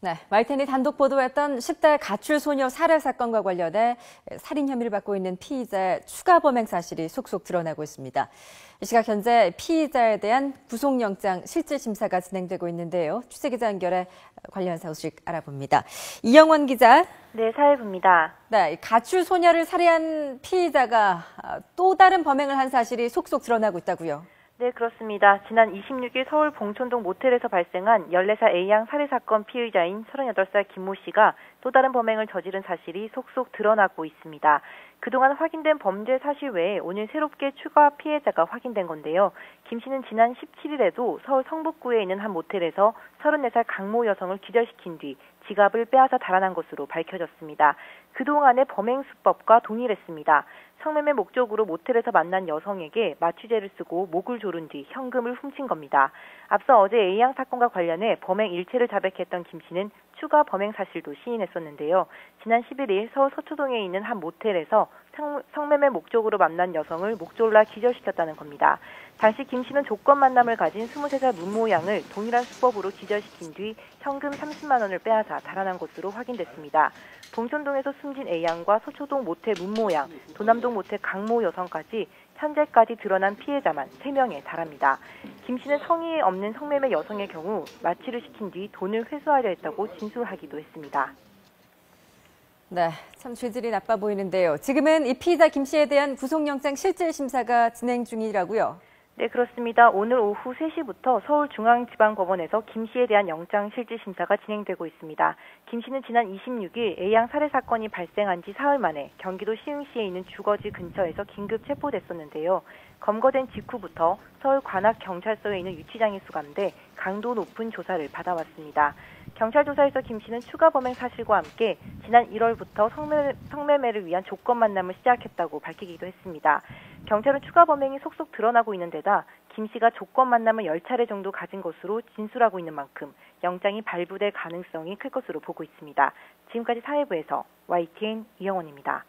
네, YTN이 단독 보도했던 10대 가출 소녀 살해 사건과 관련해 살인 혐의를 받고 있는 피의자의 추가 범행 사실이 속속 드러나고 있습니다. 이 시각 현재 피의자에 대한 구속영장 실질 심사가 진행되고 있는데요. 취재기자 연결해 관련 소식 알아봅니다. 이영원 기자. 네, 사회부입니다. 네, 가출 소녀를 살해한 피의자가 또 다른 범행을 한 사실이 속속 드러나고 있다고요. 네, 그렇습니다. 지난 26일 서울 봉천동 모텔에서 발생한 14살 A양 살해 사건 피의자인 38살 김모 씨가 또 다른 범행을 저지른 사실이 속속 드러나고 있습니다. 그동안 확인된 범죄 사실 외에 오늘 새롭게 추가 피해자가 확인된 건데요. 김 씨는 지난 17일에도 서울 성북구에 있는 한 모텔에서 34살 강모 여성을 기절시킨 뒤 지갑을 빼앗아 달아난 것으로 밝혀졌습니다. 그동안의 범행 수법과 동일했습니다. 성매매 목적으로 모텔에서 만난 여성에게 마취제를 쓰고 목을 조른 뒤 현금을 훔친 겁니다. 앞서 어제 A양 사건과 관련해 범행 일체를 자백했던 김 씨는 추가 범행 사실도 시인했었는데요. 지난 11일 서울 서초동에 있는 한 모텔에서 성매매 목적으로 만난 여성을 목 졸라 기절시켰다는 겁니다. 당시 김 씨는 조건 만남을 가진 23살 문모 양을 동일한 수법으로 기절시킨 뒤 현금 30만 원을 빼앗아 달아난 것으로 확인됐습니다. 봉천동에서 숨진 A양과 서초동 모텔 문모 양, 도남동 모텔 강모 여성까지 현재까지 드러난 피해자만 3명에 달합니다. 김 씨는 성의 없는 성매매 여성의 경우 마취를 시킨 뒤 돈을 회수하려 했다고 진술하기도 했습니다. 네, 참 죄질이 나빠 보이는데요. 지금은 이 피의자 김 씨에 대한 구속영장 실질 심사가 진행 중이라고요. 네, 그렇습니다. 오늘 오후 3시부터 서울중앙지방법원에서 김 씨에 대한 영장 실질 심사가 진행되고 있습니다. 김 씨는 지난 26일 A양 살해 사건이 발생한 지 사흘 만에 경기도 시흥시에 있는 주거지 근처에서 긴급 체포됐었는데요. 검거된 직후부터 서울 관악경찰서에 있는 유치장에 수감돼 강도 높은 조사를 받아왔습니다. 경찰 조사에서 김 씨는 추가 범행 사실과 함께 지난 1월부터 성매매를 위한 조건 만남을 시작했다고 밝히기도 했습니다. 경찰은 추가 범행이 속속 드러나고 있는 데다 김 씨가 조건 만남을 10차례 정도 가진 것으로 진술하고 있는 만큼 영장이 발부될 가능성이 클 것으로 보고 있습니다. 지금까지 사회부에서 YTN 이영원입니다.